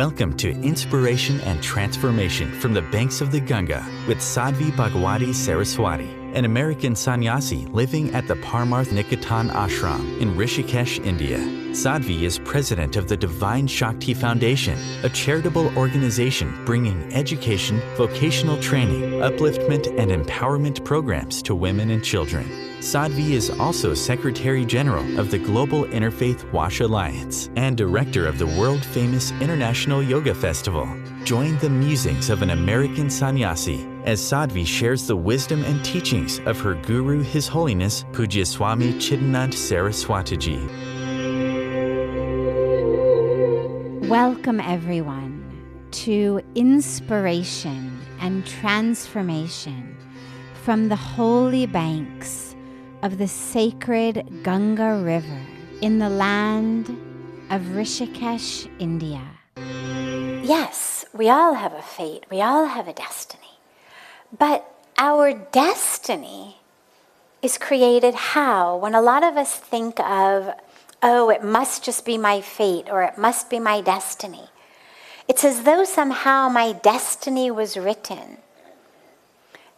Welcome to Inspiration and Transformation from the Banks of the Ganga with Sadhvi Bhagawati Saraswati, an American sannyasi living at the Parmarth Niketan ashram in Rishikesh, India. Sadhvi is president of the Divine Shakti Foundation, a charitable organization bringing education, vocational training, upliftment, and empowerment programs to women and children. Sadhvi is also Secretary General of the Global Interfaith Wash Alliance and Director of the world-famous International Yoga Festival. Join the musings of an American sannyasi as Sadhvi shares the wisdom and teachings of her guru, His Holiness Pujya Swami Chidanand Saraswatiji. Welcome everyone to Inspiration and Transformation from the holy banks of the sacred Ganga River in the land of Rishikesh, India. Yes, we all have a fate, we all have a destiny. But our destiny is created how? When a lot of us think of, oh, it must just be my fate or it must be my destiny. It's as though somehow my destiny was written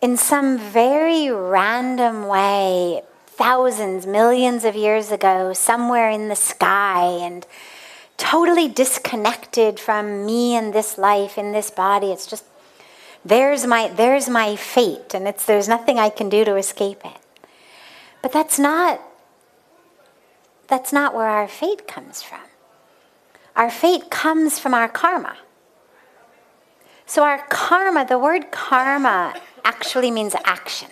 in some very random way, thousands, millions of years ago, somewhere in the sky, and totally disconnected from me and this life in this body. It's just, there's my fate, and there's nothing I can do to escape it. But that's not where our fate comes from. Our fate comes from our karma. So our karma, the word karma actually means action.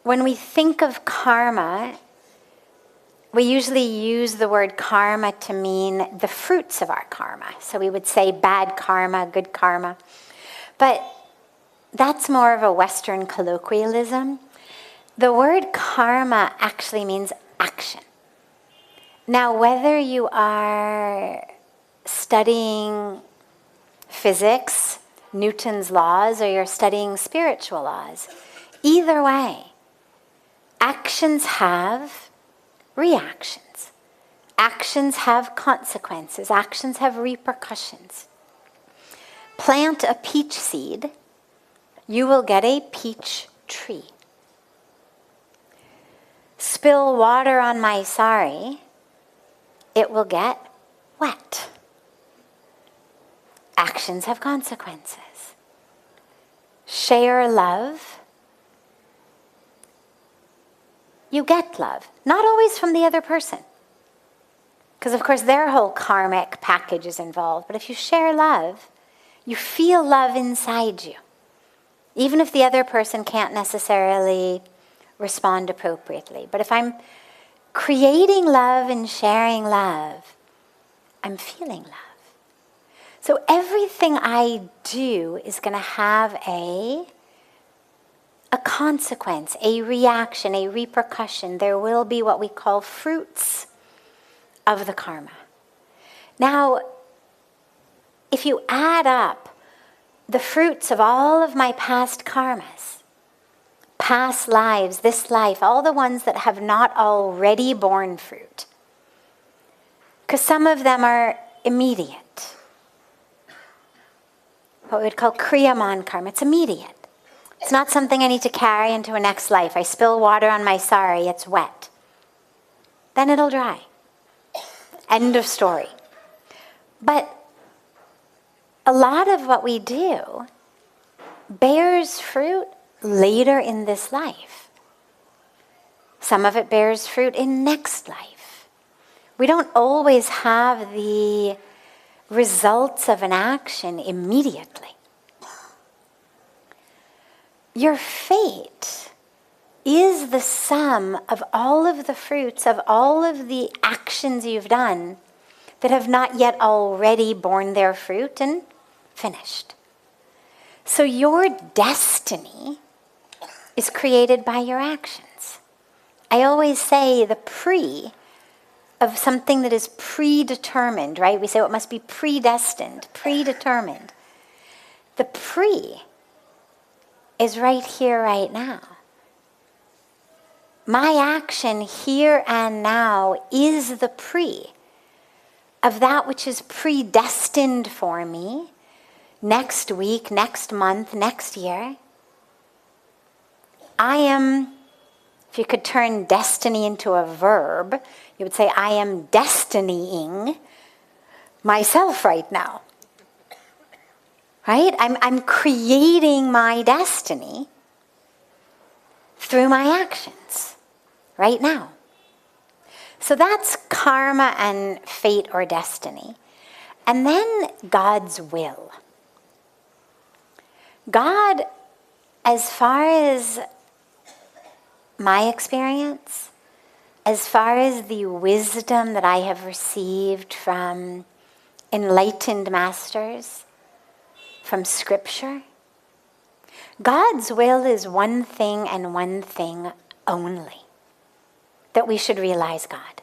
When we think of karma, we usually use the word karma to mean the fruits of our karma. So we would say bad karma, good karma. But that's more of a Western colloquialism. The word karma actually means action. Now, whether you are studying physics, Newton's laws, or you're studying spiritual laws, either way, actions have reactions. Actions have consequences. Actions have repercussions. Plant a peach seed, you will get a peach tree. Spill water on my sari, it will get wet. Actions have consequences. Share love, you get love. Not always from the other person, because of course their whole karmic package is involved. But if you share love, you feel love inside you. Even if the other person can't necessarily respond appropriately. But if I'm creating love and sharing love, I'm feeling love. So everything I do is going to have a consequence, a reaction, a repercussion. There will be what we call fruits of the karma. Now, if you add up the fruits of all of my past karmas, past lives, this life, all the ones that have not already borne fruit, because some of them are immediate, what we would call kriyaman karma, it's immediate. It's not something I need to carry into a next life. I spill water on my sari, it's wet. Then it'll dry. End of story. But a lot of what we do bears fruit later in this life. Some of it bears fruit in next life. We don't always have the results of an action immediately. Your fate is the sum of all of the fruits of all of the actions you've done that have not yet already borne their fruit and finished. So your destiny is created by your actions. I always say the pre of something that is predetermined, right? We say it must be predestined, predetermined. The pre is right here, right now. My action here and now is the pre of that which is predestined for me next week, next month, next year. I am, if you could turn destiny into a verb, you would say, I am destinying myself right now. Right? I'm creating my destiny through my actions right now. So that's karma and fate or destiny. And then God's will. God, as far as my experience, as far as the wisdom that I have received from enlightened masters, from scripture, God's will is one thing and one thing only. That we should realize God.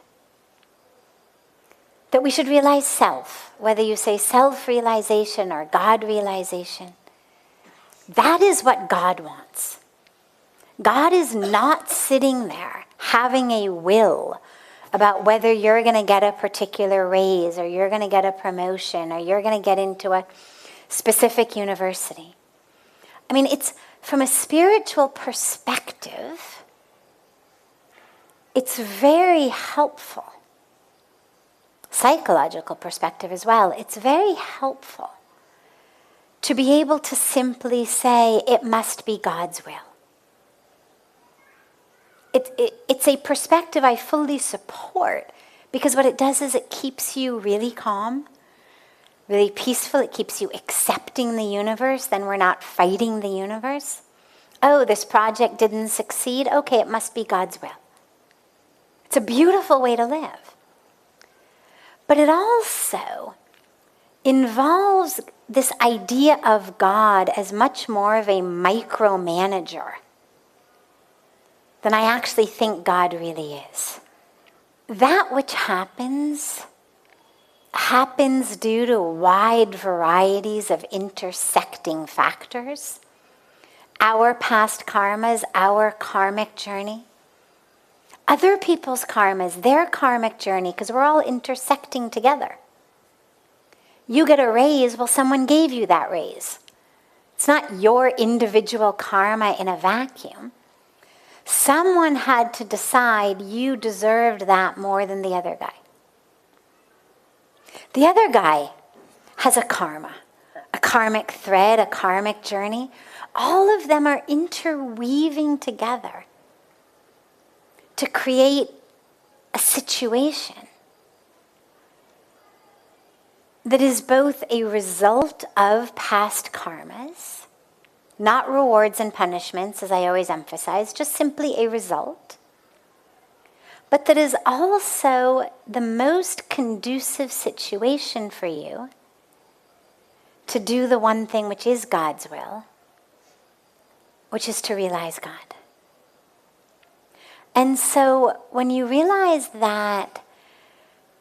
That we should realize self, whether you say self-realization or God-realization. That is what God wants. God is not sitting there having a will about whether you're going to get a particular raise or you're going to get a promotion or you're going to get into a specific university. I mean, it's from a spiritual perspective, it's very helpful. Psychological perspective as well. It's very helpful to be able to simply say, it must be God's will. It's a perspective I fully support, because what it does is it keeps you really calm, really peaceful. It keeps you accepting the universe. Then we're not fighting the universe. Oh, this project didn't succeed. Okay, it must be God's will. It's a beautiful way to live. But it also involves this idea of God as much more of a micromanager than I actually think God really is. That which happens due to wide varieties of intersecting factors. Our past karmas, our karmic journey. Other people's karmas, their karmic journey, because we're all intersecting together. You get a raise, well, someone gave you that raise. It's not your individual karma in a vacuum. Someone had to decide you deserved that more than the other guy. The other guy has a karma, a karmic thread, a karmic journey. All of them are interweaving together to create a situation that is both a result of past karmas, not rewards and punishments, as I always emphasize, just simply a result, but that is also the most conducive situation for you to do the one thing which is God's will, which is to realize God. And so when you realize that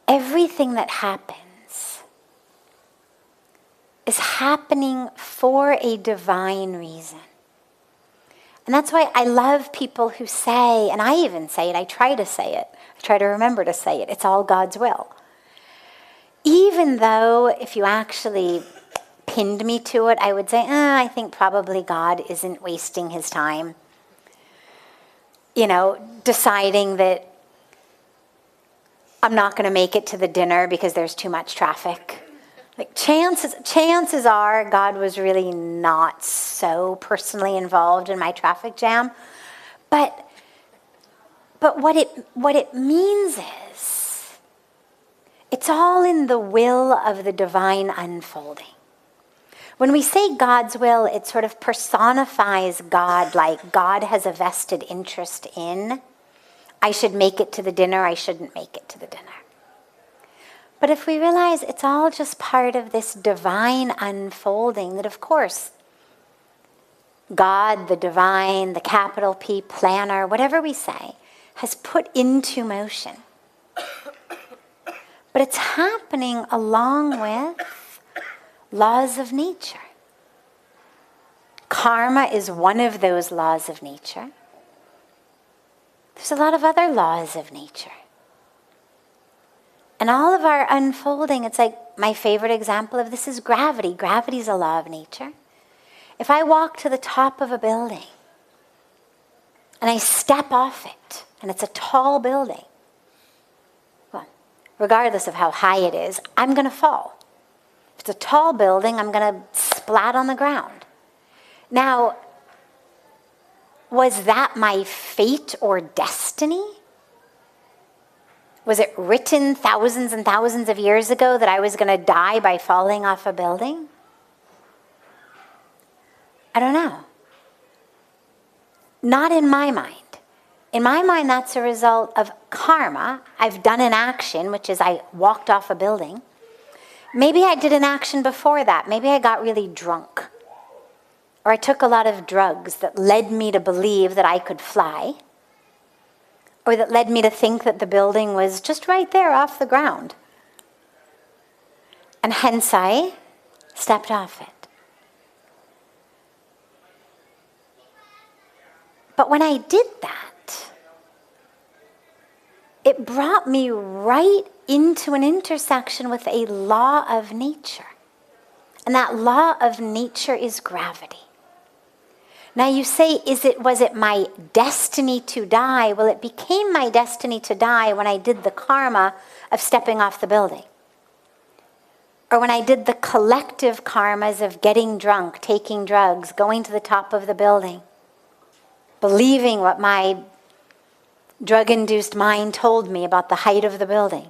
everything that happens is happening for a divine reason. And that's why I love people who say, and I even say it, I try to remember to say it, it's all God's will. Even though if you actually pinned me to it, I would say, I think probably God isn't wasting his time, deciding that I'm not going to make it to the dinner because there's too much traffic. Like chances are God was really not so personally involved in my traffic jam. But what it means is it's all in the will of the divine unfolding. When we say God's will, it sort of personifies God, like God has a vested interest in, I should make it to the dinner, I shouldn't make it to the dinner. But if we realize it's all just part of this divine unfolding, that of course, God, the divine, the capital P, planner, whatever we say, has put into motion. But it's happening along with laws of nature. Karma is one of those laws of nature. There's a lot of other laws of nature. And all of our unfolding, it's like my favorite example of this is gravity. Gravity is a law of nature. If I walk to the top of a building and I step off it, and it's a tall building, well, regardless of how high it is, I'm going to fall. If it's a tall building, I'm going to splat on the ground. Now, was that my fate or destiny? Was it written thousands and thousands of years ago that I was going to die by falling off a building? I don't know. Not in my mind. In my mind, that's a result of karma. I've done an action, which is I walked off a building. Maybe I did an action before that. Maybe I got really drunk. Or I took a lot of drugs that led me to believe that I could fly. Or that led me to think that the building was just right there off the ground. And hence I stepped off it. But when I did that, it brought me right into an intersection with a law of nature. And that law of nature is gravity. Now you say, was it my destiny to die? Well, it became my destiny to die when I did the karma of stepping off the building. Or when I did the collective karmas of getting drunk, taking drugs, going to the top of the building, believing what my drug-induced mind told me about the height of the building.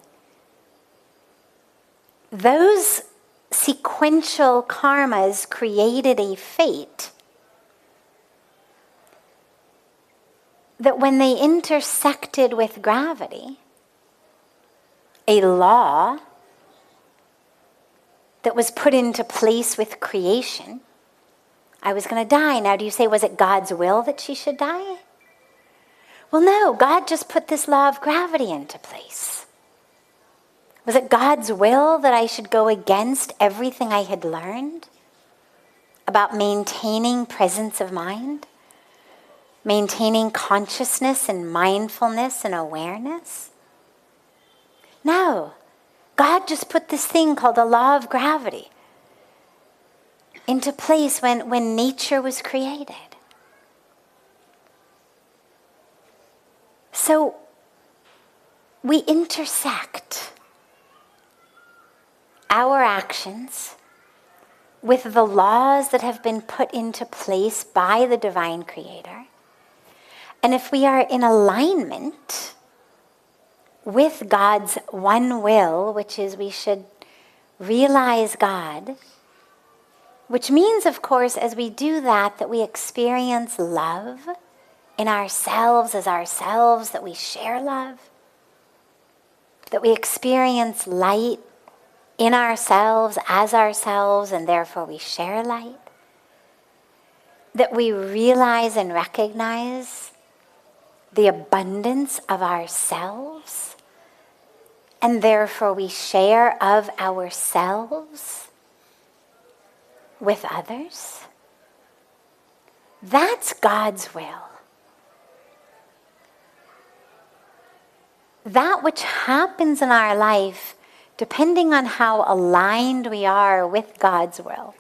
Those sequential karmas created a fate that when they intersected with gravity, a law that was put into place with creation, I was going to die. Now, do you say, was it God's will that she should die? Well, no, God just put this law of gravity into place. Was it God's will that I should go against everything I had learned about maintaining presence of mind? Maintaining consciousness and mindfulness and awareness? No. God just put this thing called the law of gravity into place when nature was created. So we intersect our actions with the laws that have been put into place by the divine creator. And if we are in alignment with God's one will, which is we should realize God, which means, of course, as we do that, that we experience love in ourselves as ourselves, that we share love, that we experience light in ourselves as ourselves, and therefore we share light, that we realize and recognize the abundance of ourselves, and therefore we share of ourselves with others. That's God's will. That which happens in our life, depending on how aligned we are with God's will,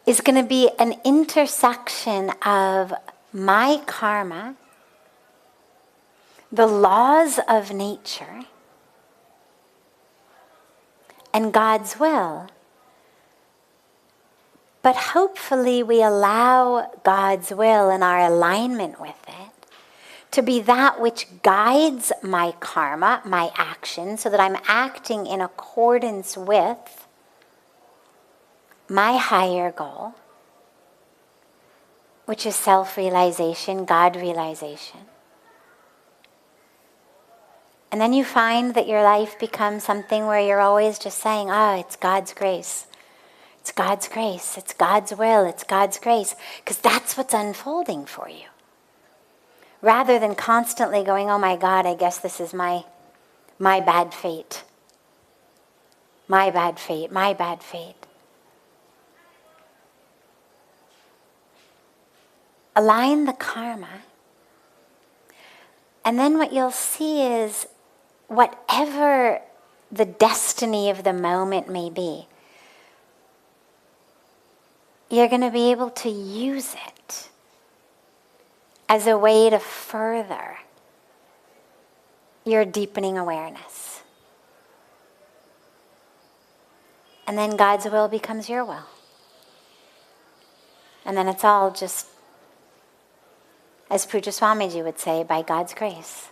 is going to be an intersection of my karma, the laws of nature, and God's will. But hopefully we allow God's will and our alignment with it to be that which guides my karma, my action, so that I'm acting in accordance with my higher goal, which is self-realization, God-realization. And then you find that your life becomes something where you're always just saying, it's God's grace. It's God's grace. It's God's will. It's God's grace. Because that's what's unfolding for you. Rather than constantly going, oh my God, I guess this is my bad fate. My bad fate. My bad fate. Align the karma. And then what you'll see is whatever the destiny of the moment may be, you're going to be able to use it as a way to further your deepening awareness. And then God's will becomes your will. And then it's all just, as Pujya Swamiji would say, by God's grace.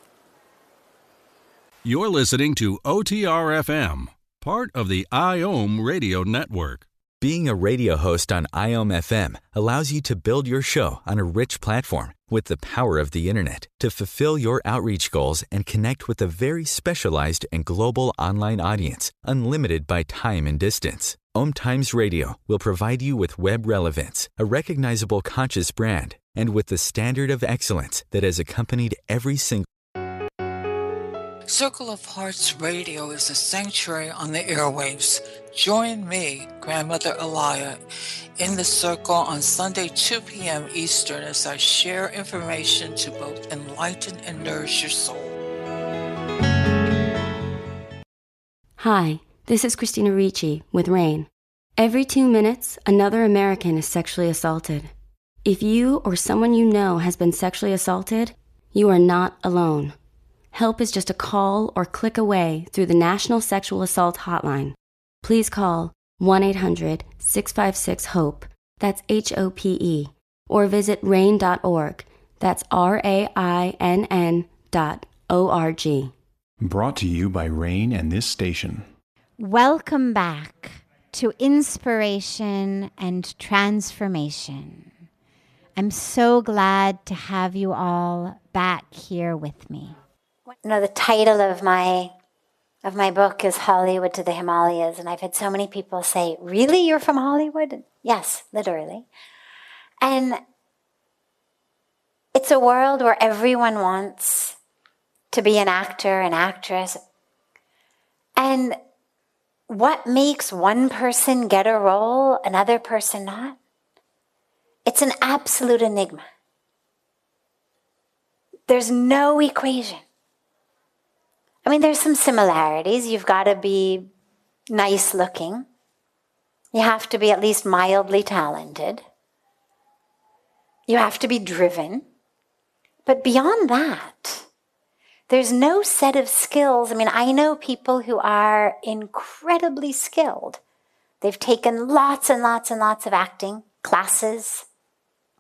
You're listening to OTR-FM, part of the IOM radio network. Being a radio host on IOM FM allows you to build your show on a rich platform with the power of the internet to fulfill your outreach goals and connect with a very specialized and global online audience, unlimited by time and distance. Om Times Radio will provide you with web relevance, a recognizable conscious brand, and with the standard of excellence that has accompanied every single Circle of Hearts Radio is a sanctuary on the airwaves. Join me, Grandmother Alaya, in the circle on Sunday, 2 p.m. Eastern as I share information to both enlighten and nourish your soul. Hi, this is Christina Ricci with RAIN. Every 2 minutes, another American is sexually assaulted. If you or someone you know has been sexually assaulted, you are not alone. Help is just a call or click away through the National Sexual Assault Hotline. Please call 1-800-656-HOPE, that's HOPE, or visit rain.org, that's RAINN.org. Brought to you by RAIN and this station. Welcome back to Inspiration and Transformation. I'm so glad to have you all back here with me. You know, the title of my book is Hollywood to the Himalayas, and I've had so many people say, "Really, you're from Hollywood?" Yes, literally. And it's a world where everyone wants to be an actor, an actress. And what makes one person get a role, another person not? It's an absolute enigma. There's no equation. I mean, there's some similarities. You've got to be nice looking. You have to be at least mildly talented. You have to be driven. But beyond that, there's no set of skills. I mean, I know people who are incredibly skilled. They've taken lots and lots and lots of acting classes,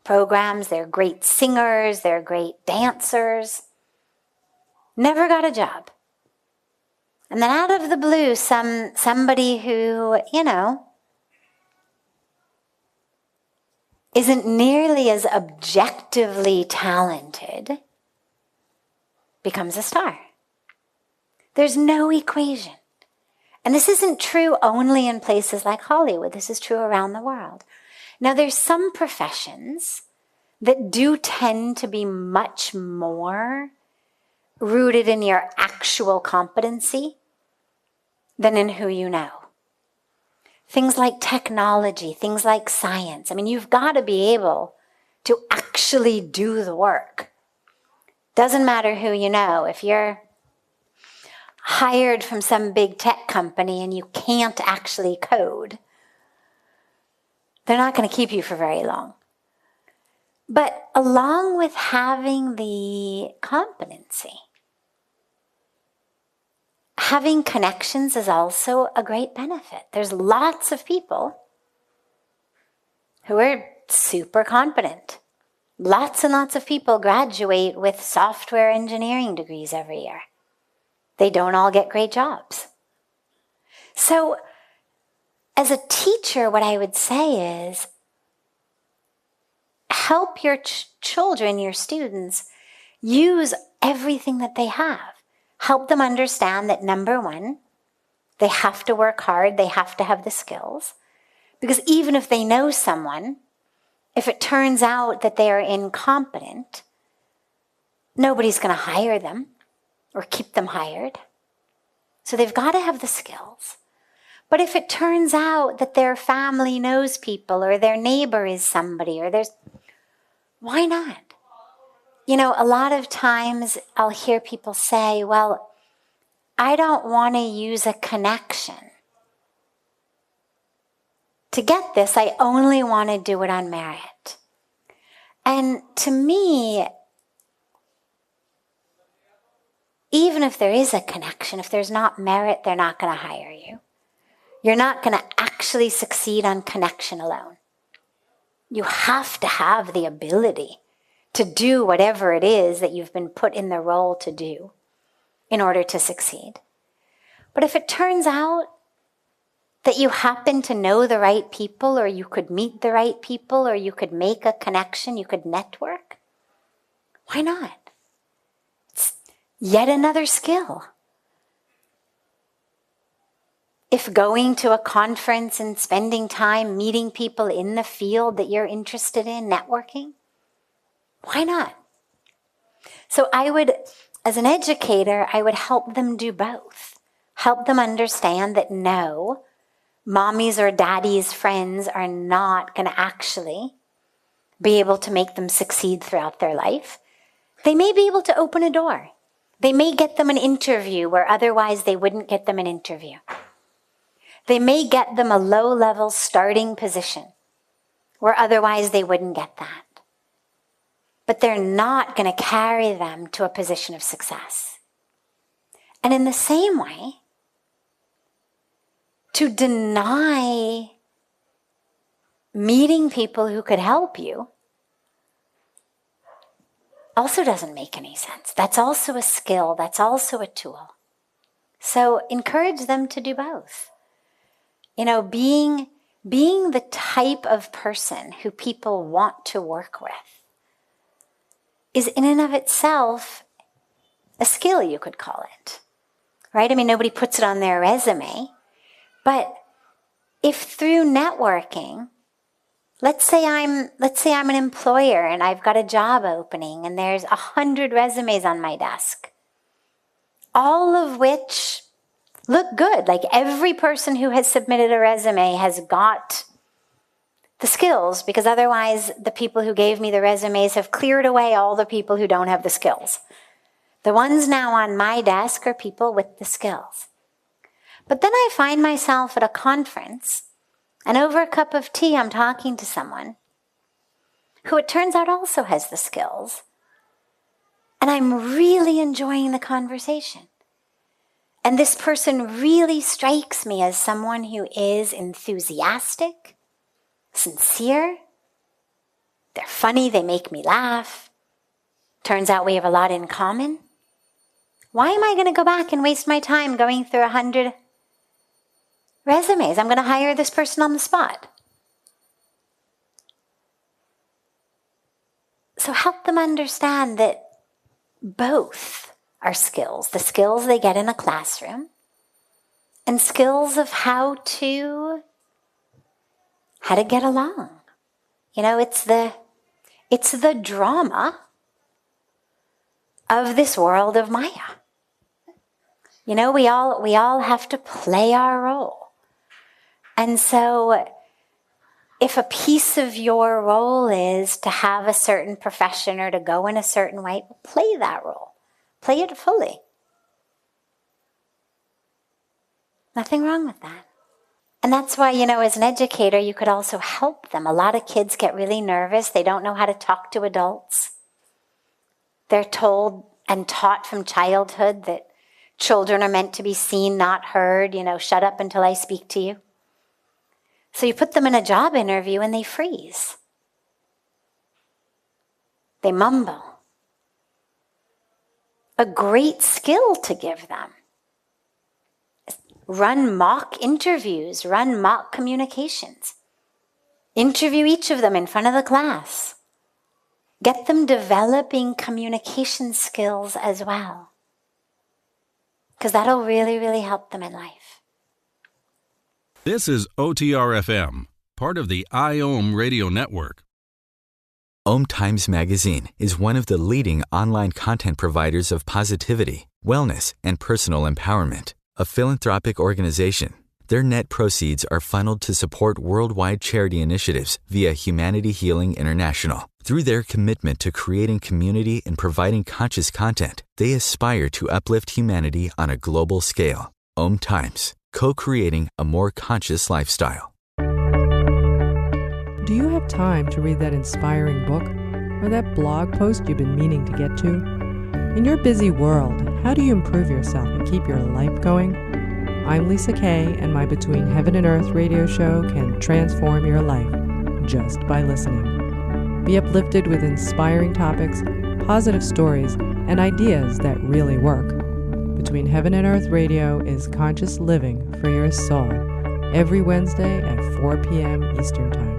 programs. They're great singers. They're great dancers. Never got a job. And then out of the blue, somebody who, isn't nearly as objectively talented becomes a star. There's no equation. And this isn't true only in places like Hollywood. This is true around the world. Now, there's some professions that do tend to be much more rooted in your actual competency than in who you know. Things like technology, things like science. I mean, you've got to be able to actually do the work. Doesn't matter who you know. If you're hired from some big tech company and you can't actually code, they're not going to keep you for very long. But along with having the competency, having connections is also a great benefit. There's lots of people who are super competent. Lots and lots of people graduate with software engineering degrees every year. They don't all get great jobs. So, as a teacher, what I would say is, help your children, your students, use everything that they have. Help them understand that, number one, they have to work hard, they have to have the skills. Because even if they know someone, if it turns out that they are incompetent, nobody's going to hire them or keep them hired. So they've got to have the skills. But if it turns out that their family knows people or their neighbor is somebody why not? A lot of times I'll hear people say, well, I don't want to use a connection. To get this, I only want to do it on merit. And to me, even if there is a connection, if there's not merit, they're not going to hire you. You're not going to actually succeed on connection alone. You have to have the ability to do whatever it is that you've been put in the role to do in order to succeed. But if it turns out that you happen to know the right people, or you could meet the right people, or you could make a connection, you could network, why not? It's yet another skill. If going to a conference and spending time meeting people in the field that you're interested in, networking, why not? So I would, as an educator, I would help them do both. Help them understand that no, mommy's or daddy's friends are not going to actually be able to make them succeed throughout their life. They may be able to open a door. They may get them an interview where otherwise they wouldn't get them an interview. They may get them a low-level starting position where otherwise they wouldn't get that. But they're not going to carry them to a position of success. And in the same way, to deny meeting people who could help you also doesn't make any sense. That's also a skill. That's also a tool. So encourage them to do both. You know, being the type of person who people want to work with is in and of itself a skill, you could call it. Right? I mean, nobody puts it on their resume. But if through networking, let's say I'm an employer and I've got a job opening and there's 100 resumes on my desk, all of which look good. Like every person who has submitted a resume has got the skills, because otherwise the people who gave me the resumes have cleared away all the people who don't have the skills. The ones now on my desk are people with the skills. But then I find myself at a conference, and over a cup of tea, I'm talking to someone who it turns out also has the skills. And I'm really enjoying the conversation. And this person really strikes me as someone who is enthusiastic, sincere. They're funny, they make me laugh. Turns out we have a lot in common. Why am I going to go back and waste my time going through 100 resumes? I'm going to hire this person on the spot. So help them understand that both are skills. The skills they get in a classroom and skills of how to get along. You know, it's the drama of this world of Maya. You know, we all have to play our role. And so if a piece of your role is to have a certain profession or to go in a certain way, play that role. Play it fully. Nothing wrong with that. And that's why, you know, as an educator, you could also help them. A lot of kids get really nervous. They don't know how to talk to adults. They're told and taught from childhood that children are meant to be seen, not heard. You know, shut up until I speak to you. So you put them in a job interview and they freeze. They mumble. A great skill to give them. Run mock interviews, run mock communications. Interview each of them in front of the class. Get them developing communication skills as well. Because that'll really, really help them in life. This is OTR-FM, part of the IOM radio network. Om Times Magazine is one of the leading online content providers of positivity, wellness, and personal empowerment. A philanthropic organization Their net proceeds are funneled to support worldwide charity initiatives via Humanity Healing International. Through their commitment to creating community and providing conscious content, they aspire to uplift humanity on a global scale. Om Times, co-creating a more conscious lifestyle. Do you have time to read that inspiring book or that blog post you've been meaning to get to? In your busy world, how do you improve yourself and keep your life going? I'm Lisa Kay, and my Between Heaven and Earth radio show can transform your life just by listening. Be uplifted with inspiring topics, positive stories, and ideas that really work. Between Heaven and Earth radio is conscious living for your soul, every Wednesday at 4 p.m. Eastern Time.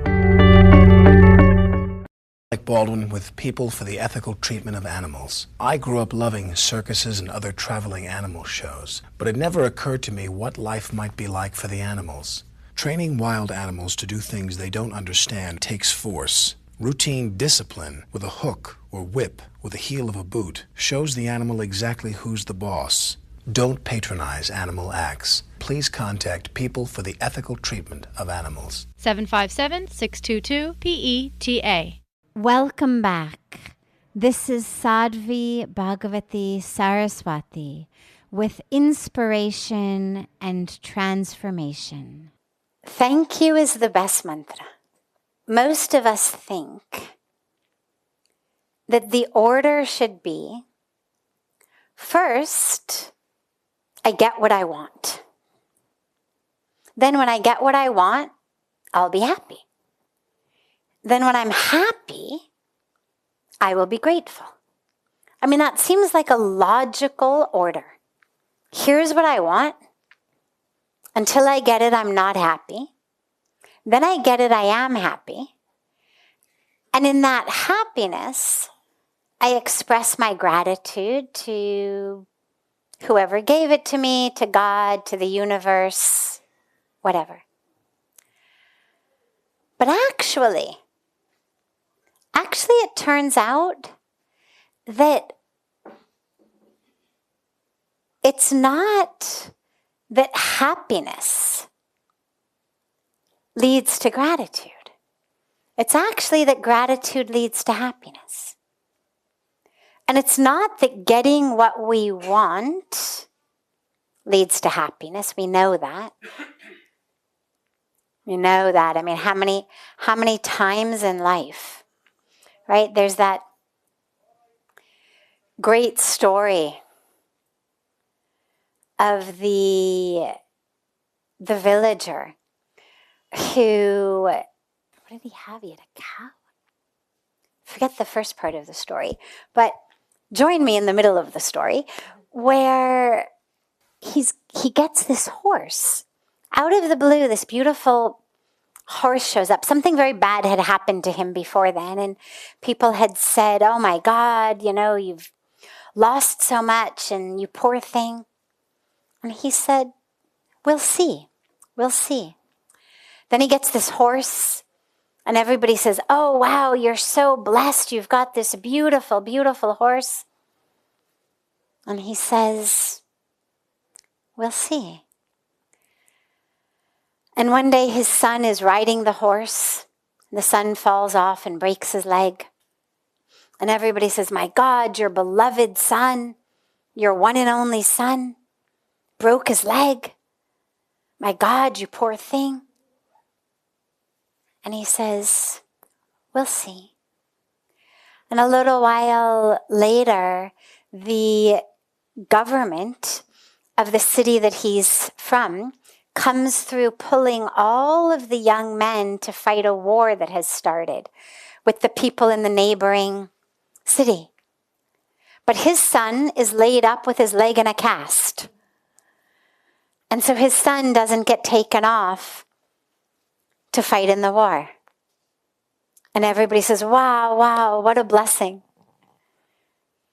Like Baldwin with People for the Ethical Treatment of Animals. I grew up loving circuses and other traveling animal shows, but it never occurred to me what life might be like for the animals. Training wild animals to do things they don't understand takes force. Routine discipline with a hook or whip with the heel of a boot shows the animal exactly who's the boss. Don't patronize animal acts. Please contact People for the Ethical Treatment of Animals. 757-622-PETA. Welcome back. This is Sadhvi Bhagawati Saraswati with inspiration and transformation. Thank you is the best mantra. Most of us think that the order should be, first, I get what I want. Then when I get what I want, I'll be happy. Then when I'm happy, I will be grateful. I mean, that seems like a logical order. Here's what I want. Until I get it, I'm not happy. Then I get it, I am happy. And in that happiness, I express my gratitude to whoever gave it to me, to God, to the universe, whatever. But actually, it turns out that it's not that happiness leads to gratitude. It's actually that gratitude leads to happiness. And it's not that getting what we want leads to happiness. We know that. We know that. I mean, how many times in life, right? There's that great story of the villager who, what did he have? He had a cow. Forget the first part of the story, but join me in the middle of the story where he gets this horse. Out of the blue, this beautiful horse shows up. Something very bad had happened to him before then, and people had said, oh my God, you've lost so much, and you poor thing. And he said, we'll see. Then he gets this horse, and everybody says, oh wow, you're so blessed. You've got this beautiful, beautiful horse. And he says, we'll see. And one day his son is riding the horse. The son falls off and breaks his leg. And everybody says, my God, your beloved son, your one and only son, broke his leg. My God, you poor thing. And he says, we'll see. And a little while later, the government of the city that he's from comes through pulling all of the young men to fight a war that has started with the people in the neighboring city. But his son is laid up with his leg in a cast. And so his son doesn't get taken off to fight in the war. And everybody says, wow, what a blessing.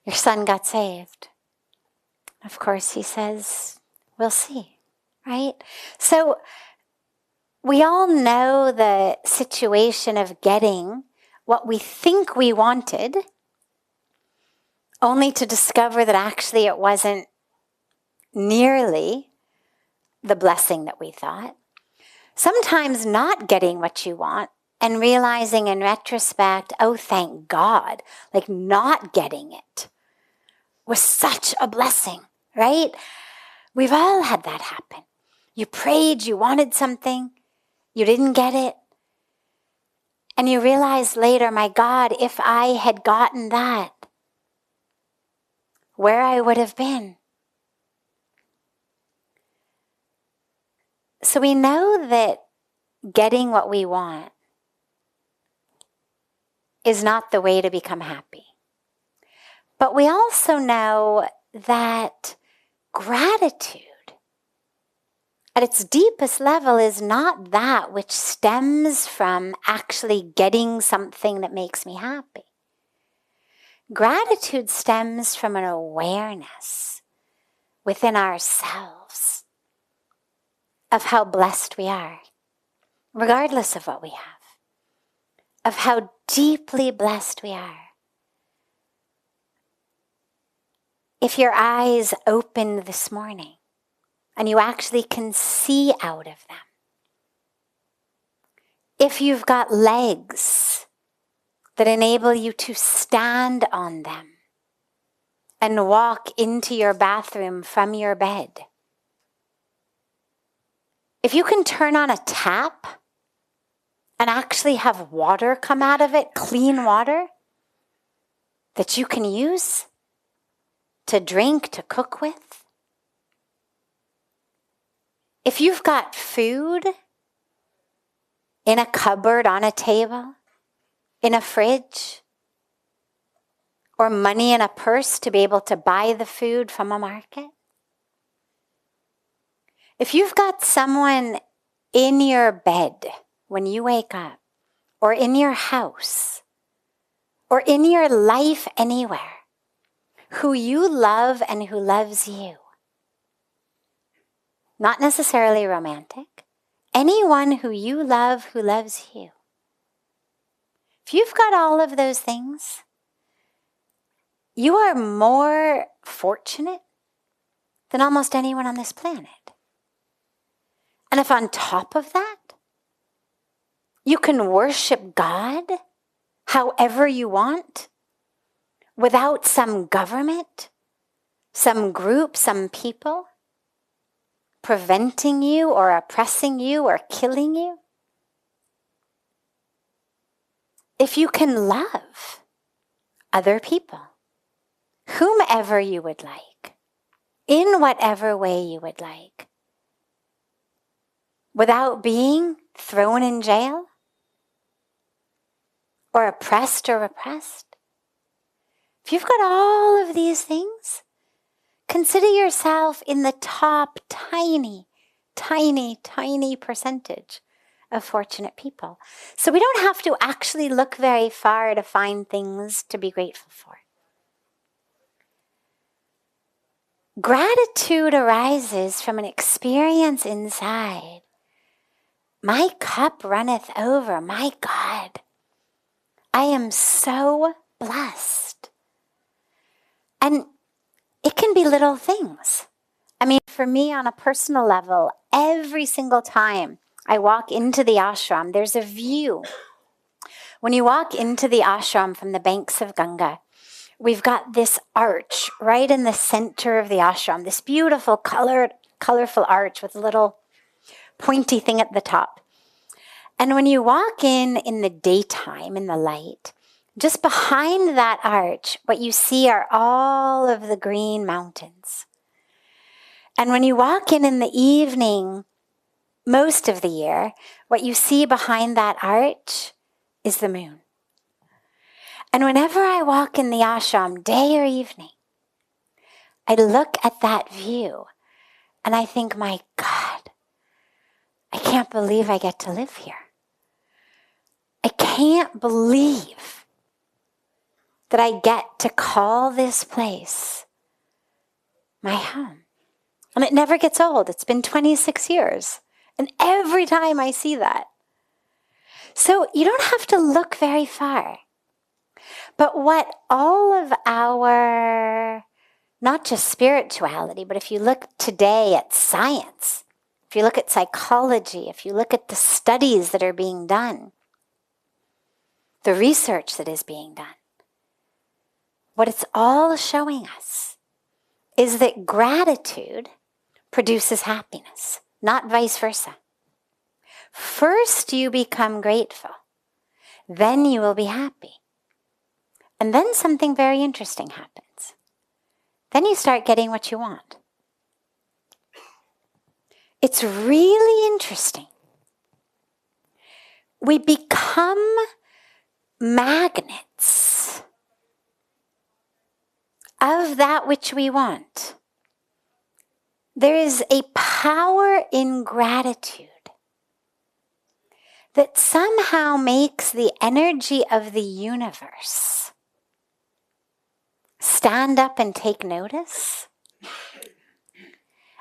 Your son got saved. Of course, he says, we'll see. Right? So we all know the situation of getting what we think we wanted, only to discover that actually it wasn't nearly the blessing that we thought. Sometimes not getting what you want and realizing in retrospect, oh, thank God, like not getting it was such a blessing, right? We've all had that happen. You prayed, you wanted something, you didn't get it. And you realize later, my God, if I had gotten that, where I would have been. So we know that getting what we want is not the way to become happy. But we also know that gratitude at its deepest level is not that which stems from actually getting something that makes me happy. Gratitude stems from an awareness within ourselves of how blessed we are, regardless of what we have, of how deeply blessed we are. If your eyes opened this morning and you actually can see out of them, if you've got legs that enable you to stand on them and walk into your bathroom from your bed, if you can turn on a tap and actually have water come out of it, clean water that you can use to drink, to cook with, if you've got food in a cupboard, on a table, in a fridge, or money in a purse to be able to buy the food from a market, if you've got someone in your bed when you wake up, or in your house, or in your life anywhere, who you love and who loves you, not necessarily romantic, anyone who you love who loves you. If you've got all of those things, you are more fortunate than almost anyone on this planet. And if on top of that, you can worship God however you want, without some government, some group, some people preventing you or oppressing you or killing you. If you can love other people, whomever you would like, in whatever way you would like, without being thrown in jail or oppressed or repressed. If you've got all of these things, consider yourself in the top tiny, tiny, tiny percentage of fortunate people. So we don't have to actually look very far to find things to be grateful for. Gratitude arises from an experience inside. My cup runneth over. My God, I am so blessed. And it can be little things. I mean, for me on a personal level, every single time I walk into the ashram, there's a view. When you walk into the ashram from the banks of Ganga, we've got this arch right in the center of the ashram, this beautiful colorful arch with a little pointy thing at the top. And when you walk in the daytime, in the light, just behind that arch, what you see are all of the green mountains. And when you walk in the evening, most of the year, what you see behind that arch is the moon. And whenever I walk in the ashram, day or evening, I look at that view and I think, my God, I can't believe I get to live here. I can't believe that I get to call this place my home. And it never gets old. It's been 26 years. And every time I see that. So you don't have to look very far. But what all of our, not just spirituality, but if you look today at science if you look at psychology, if you look at the studies that are being done, the research that is being done, what it's all showing us is that gratitude produces happiness, not vice versa. First you become grateful, then you will be happy. And then something very interesting happens. Then you start getting what you want. It's really interesting. We become magnets of that which we want. There is a power in gratitude that somehow makes the energy of the universe stand up and take notice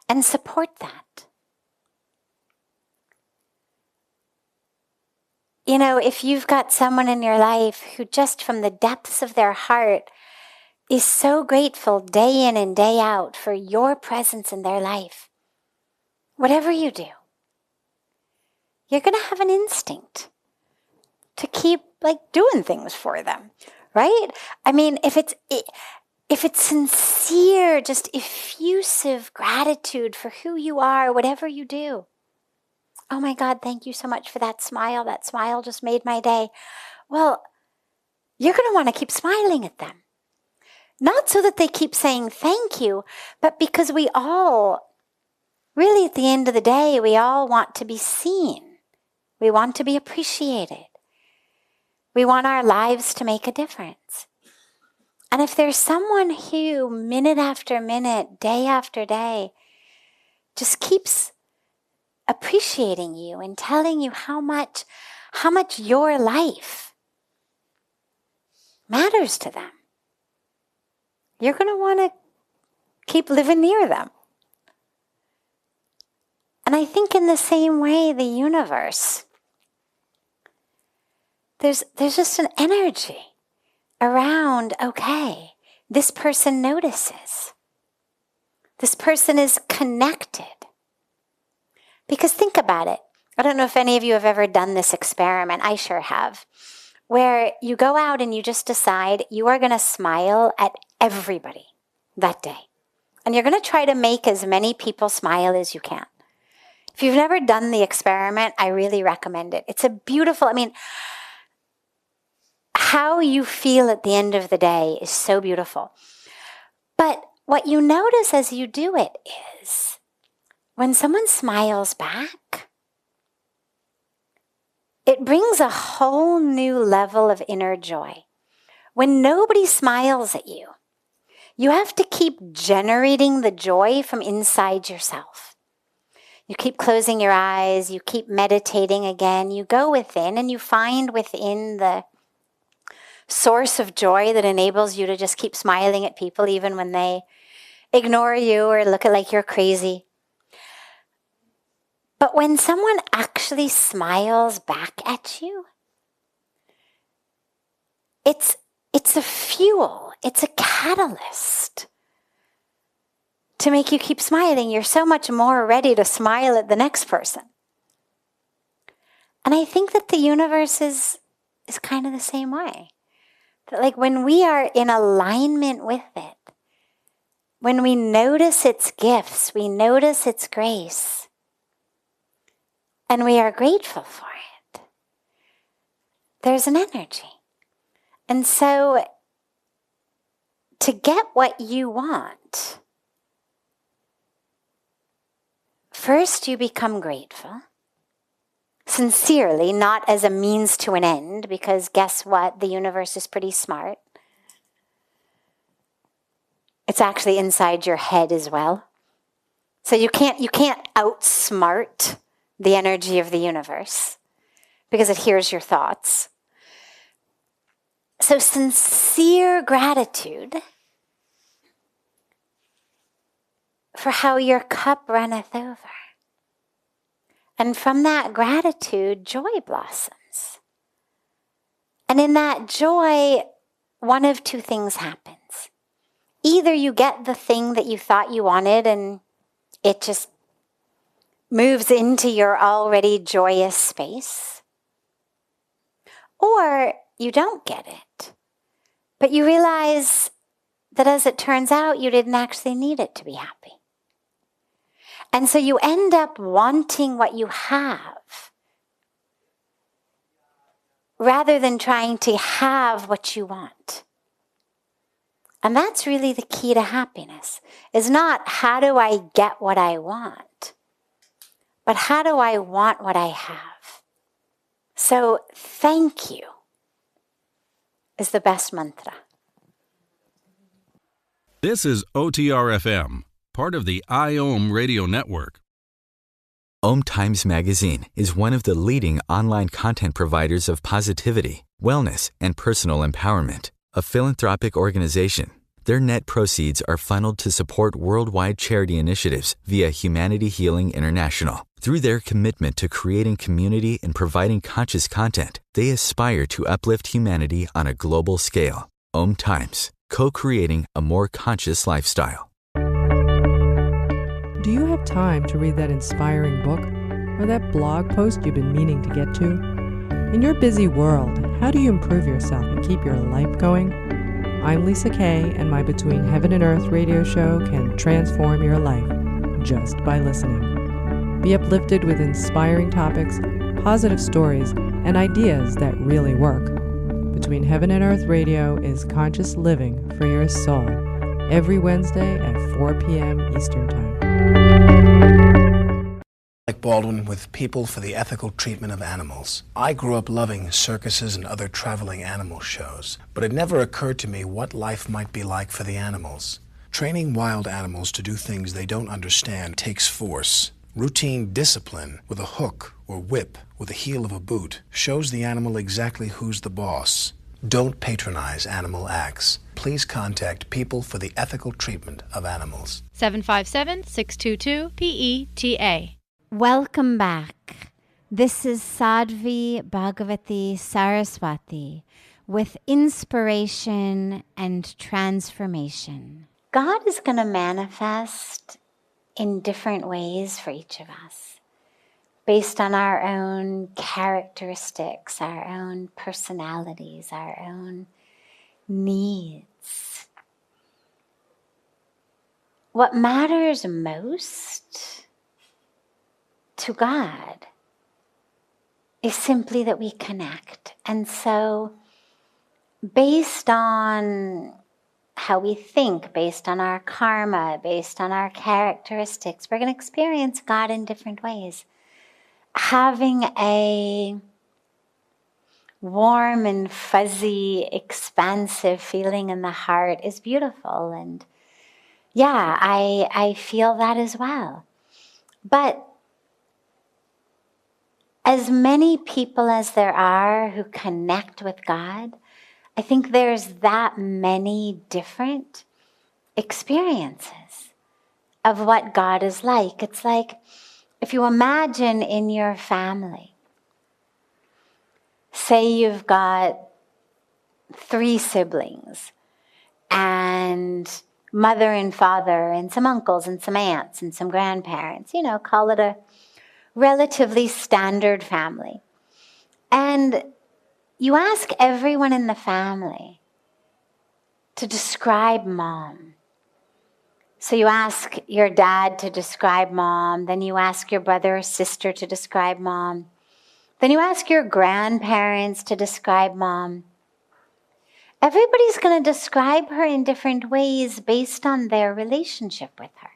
and support that. You know, if you've got someone in your life who just from the depths of their heart is so grateful day in and day out for your presence in their life, whatever you do, you're going to have an instinct to keep doing things for them, right? I mean, if it's sincere, just effusive gratitude for who you are, whatever you do. Oh my God, thank you so much for that smile. That smile just made my day. Well, you're going to want to keep smiling at them. Not so that they keep saying thank you, but because we all, really at the end of the day, we all want to be seen. We want to be appreciated. We want our lives to make a difference. And if there's someone who, minute after minute, day after day, just keeps appreciating you and telling you how much your life matters to them, you're going to want to keep living near them. And I think in the same way, the universe, there's just an energy around, okay, this person notices. This person is connected. Because think about it. I don't know if any of you have ever done this experiment. I sure have. Where you go out and you just decide you are going to smile at everybody that day. And you're going to try to make as many people smile as you can. If you've never done the experiment, I really recommend it. It's a beautiful, how you feel at the end of the day is so beautiful. But what you notice as you do it is, when someone smiles back, it brings a whole new level of inner joy. When nobody smiles at you, you have to keep generating the joy from inside yourself. You keep closing your eyes, you keep meditating again, you go within and you find within the source of joy that enables you to just keep smiling at people even when they ignore you or look at like you're crazy. But when someone actually smiles back at you, it's a fuel, it's a catalyst to make you keep smiling. You're so much more ready to smile at the next person. And I think that the universe is kind of the same way. That when we are in alignment with it, when we notice its gifts, we notice its grace, and we are grateful for it, there's an energy. And so, to get what you want, first you become grateful, sincerely, not as a means to an end, because guess what? The universe is pretty smart. It's actually inside your head as well. So you can't outsmart the energy of the universe because it hears your thoughts. So sincere gratitude for how your cup runneth over. And from that gratitude, joy blossoms. And in that joy, one of two things happens. Either you get the thing that you thought you wanted and it just moves into your already joyous space. Or you don't get it, but you realize that as it turns out, you didn't actually need it to be happy. And so you end up wanting what you have rather than trying to have what you want. And that's really the key to happiness, is not how do I get what I want, but how do I want what I have? So thank you is the best mantra. This is OTR-FM, part of the IOM radio network. Om Times Magazine is one of the leading online content providers of positivity, wellness, and personal empowerment. A philanthropic organization. Their net proceeds are funneled to support worldwide charity initiatives via Humanity Healing International. Through their commitment to creating community and providing conscious content, they aspire to uplift humanity on a global scale. Om Times, co-creating a more conscious lifestyle. Do you have time to read that inspiring book or that blog post you've been meaning to get to? In your busy world, how do you improve yourself and keep your life going? I'm Lisa Kay, and my Between Heaven and Earth radio show can transform your life just by listening. Be uplifted with inspiring topics, positive stories, and ideas that really work. Between Heaven and Earth radio is conscious living for your soul, every Wednesday at 4 p.m. Eastern Time. Like Baldwin with People for the Ethical Treatment of Animals. I grew up loving circuses and other traveling animal shows, but it never occurred to me what life might be like for the animals. Training wild animals to do things they don't understand takes force. Routine discipline with a hook or whip with the heel of a boot shows the animal exactly who's the boss. Don't patronize animal acts. Please contact People for the Ethical Treatment of Animals. 757-622-PETA. Welcome back. This is Sadhvi Bhagawati Saraswati with inspiration and transformation. God is going to manifest in different ways for each of us, based on our own characteristics, our own personalities, our own needs. What matters most to God is simply that we connect. And so, based on how we think, based on our karma, based on our characteristics, we're going to experience God in different ways. Having a warm and fuzzy, expansive feeling in the heart is beautiful. And yeah, I feel that as well. But as many people as there are who connect with God, I think there's that many different experiences of what God is like. It's like if you imagine in your family, say you've got 3 siblings and mother and father and some uncles and some aunts and some grandparents, call it a relatively standard family. And you ask everyone in the family to describe mom. So you ask your dad to describe mom, then you ask your brother or sister to describe mom, then you ask your grandparents to describe mom. Everybody's going to describe her in different ways based on their relationship with her.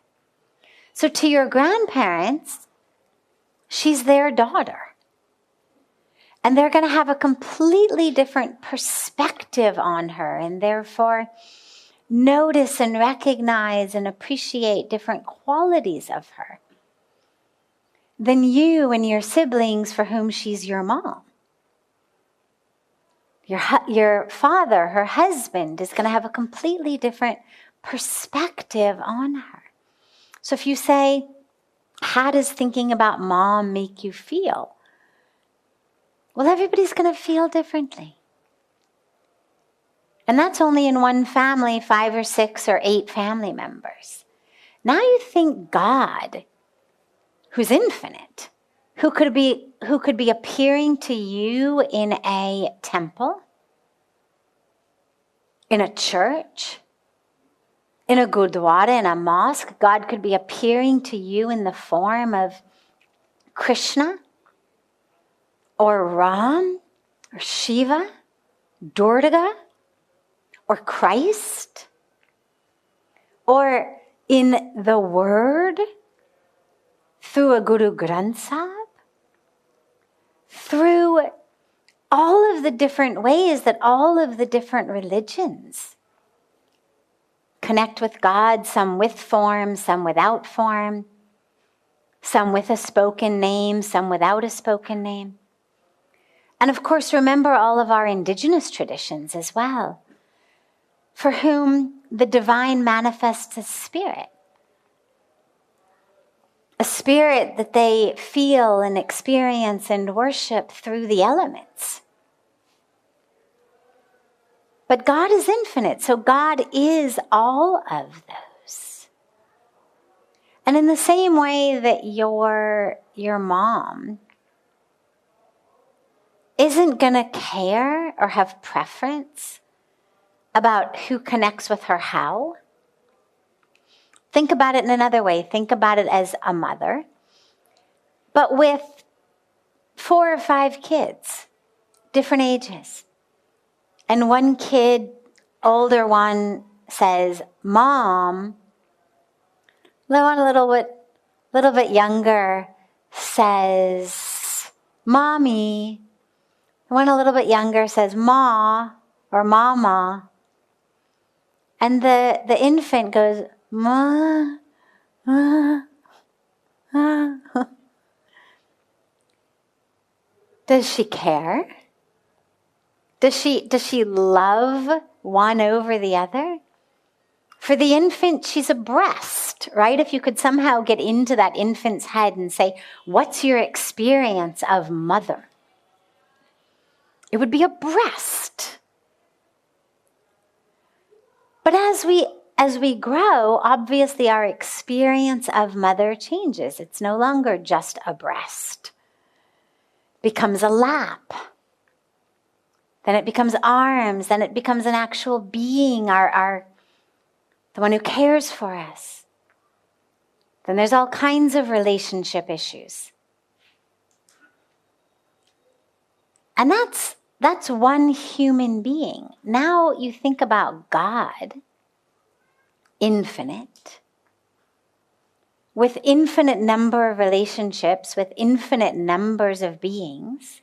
So to your grandparents, she's their daughter. And they're going to have a completely different perspective on her, and therefore notice and recognize and appreciate different qualities of her than you and your siblings for whom she's your mom. Your father, her husband, is going to have a completely different perspective on her. So if you say, how does thinking about mom make you feel? Well, everybody's going to feel differently. And that's only in one family, 5 or 6 or 8 family members. Now you think God who's infinite, who could be appearing to you in a temple, in a church, in a gurdwara, in a mosque. God could be appearing to you in the form of Krishna or Ram or Shiva, Durga, or Christ, or in the Word, through a Guru Granth Sahib, through all of the different ways that all of the different religions connect with God, some with form, some without form, some with a spoken name, some without a spoken name. And of course, remember all of our indigenous traditions as well, for whom the divine manifests as spirit. A spirit that they feel and experience and worship through the elements. But God is infinite, so God is all of those. And in the same way that your mom isn't going to care or have preference about who connects with her how, think about it in another way. Think about it as a mother, but with 4 or 5 kids, different ages. And one kid, older one, says, Mom. The one a little bit younger says, Mommy. The one a little bit younger says, Ma or Mama. And the infant goes, Ma, Ma, Ma. Does she care? Does she love one over the other? For the infant, she's a breast, right? If you could somehow get into that infant's head and say, what's your experience of mother? It would be a breast. But as we grow, obviously our experience of mother changes. It's no longer just a breast. It becomes a lap. Then it becomes arms. Then it becomes an actual being, the one who cares for us. Then there's all kinds of relationship issues. And that's one human being. Now you think about God, infinite, with infinite number of relationships, with infinite numbers of beings.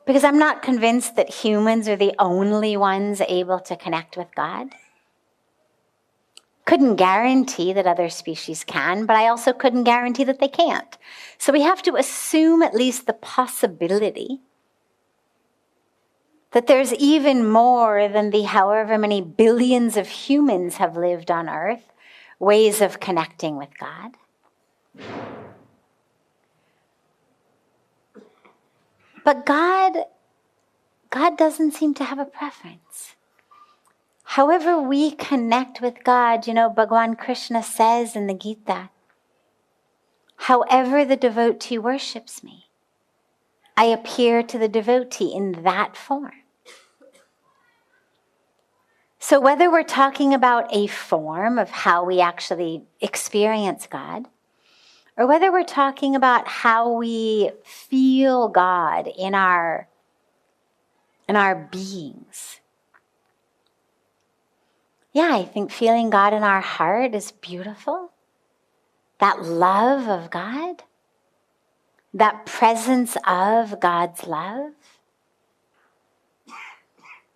Because I'm not convinced that humans are the only ones able to connect with God. Couldn't guarantee that other species can, but I also couldn't guarantee that they can't. So we have to assume at least the possibility that there's even more than the however many billions of humans have lived on Earth, ways of connecting with God. But God doesn't seem to have a preference. However we connect with God, Bhagavan Krishna says in the Gita, however the devotee worships me, I appear to the devotee in that form. So whether we're talking about a form of how we actually experience God, or whether we're talking about how we feel God in our beings. Yeah, I think feeling God in our heart is beautiful. That love of God, that presence of God's love,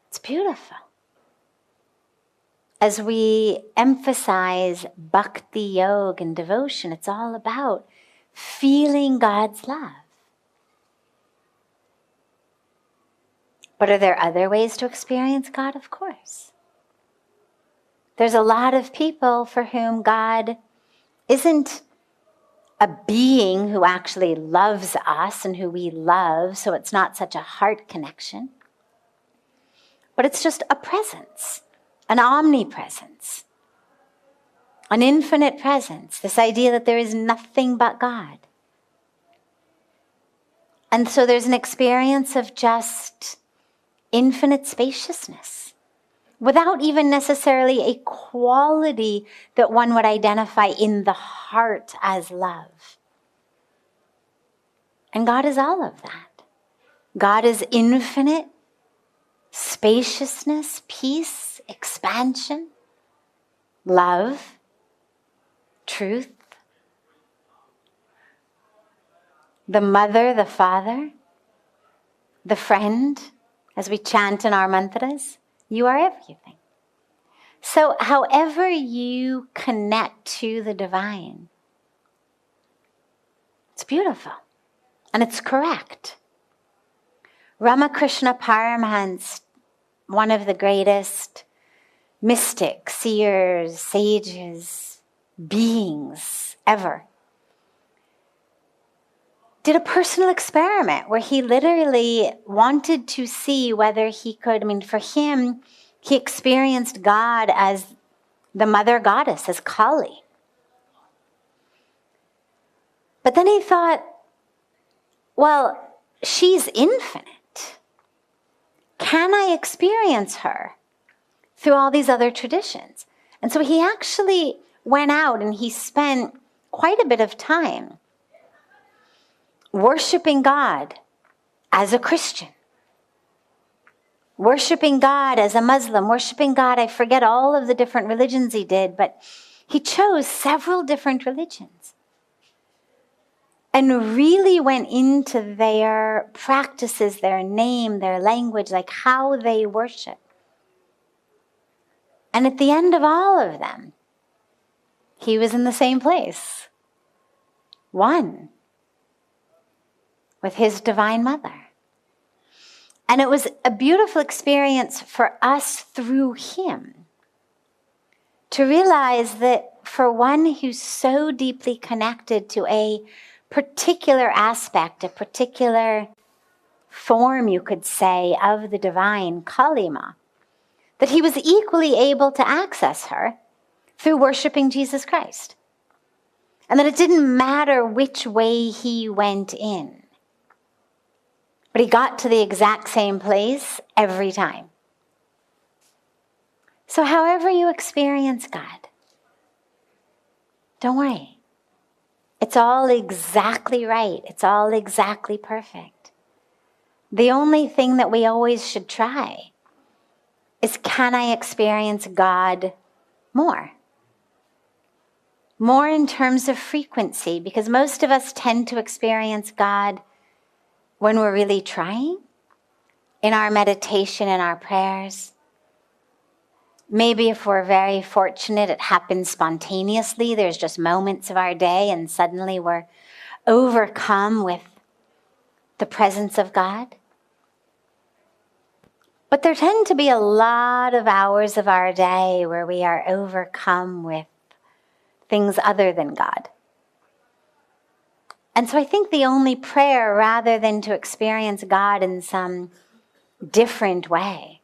it's beautiful. As we emphasize bhakti yoga and devotion, it's all about feeling God's love. But are there other ways to experience God? Of course. There's a lot of people for whom God isn't a being who actually loves us and who we love, so it's not such a heart connection. But it's just a presence, an omnipresence. an infinite presence, this idea that there is nothing but God. And so there's an experience of just infinite spaciousness, without even necessarily a quality that one would identify in the heart as love. And God is all of that. God is infinite spaciousness, peace, expansion, love, truth. The mother, the father, the friend, as we chant in our mantras, you are everything. So however you connect to the divine, it's beautiful and it's correct. Ramakrishna Paramhans, one of the greatest mystics, seers, sages, beings ever, did a personal experiment where he literally wanted to see whether he could, for him, he experienced God as the mother goddess, as Kali. But then he thought, well, she's infinite. Can I experience her through all these other traditions? And so he actually went out and he spent quite a bit of time worshiping God as a Christian, worshiping God as a Muslim, worshiping God, I forget all of the different religions he did, but he chose several different religions and really went into their practices, their name, their language, like how they worship. And at the end of all of them, he was in the same place, one, with his divine mother. And it was a beautiful experience for us through him to realize that for one who's so deeply connected to a particular aspect, a particular form, you could say, of the divine, Kalima, that he was equally able to access her through worshiping Jesus Christ. And that it didn't matter which way he went in, but he got to the exact same place every time. So however you experience God, don't worry. It's all exactly right. It's all exactly perfect. The only thing that we always should try is, can I experience God more? More in terms of frequency, because most of us tend to experience God when we're really trying, in our meditation, in our prayers. Maybe if we're very fortunate, it happens spontaneously. There's just moments of our day and suddenly we're overcome with the presence of God. But there tend to be a lot of hours of our day where we are overcome with things other than God. And so I think the only prayer, rather than to experience God in some different way,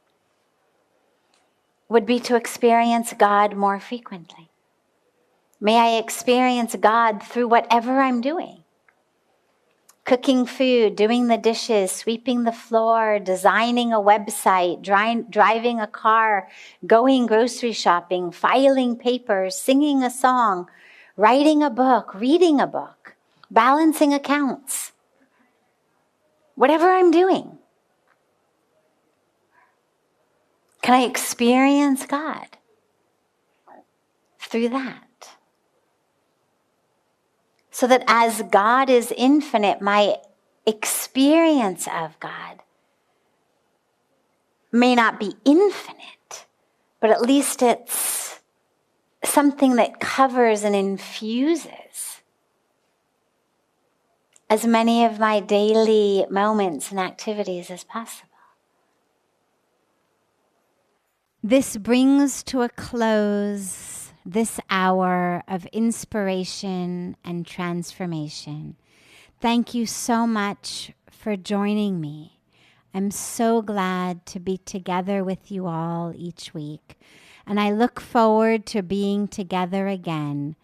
would be to experience God more frequently. May I experience God through whatever I'm doing. Cooking food, doing the dishes, sweeping the floor, designing a website, driving a car, going grocery shopping, filing papers, singing a song, writing a book, reading a book, balancing accounts. Whatever I'm doing, can I experience God through that? So that as God is infinite, my experience of God may not be infinite, but at least it's something that covers and infuses as many of my daily moments and activities as possible. This brings to a close this hour of inspiration and transformation. Thank you so much for joining me. I'm so glad to be together with you all each week. And I look forward to being together again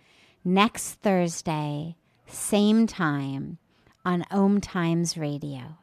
next Thursday, same time, on Om Times Radio.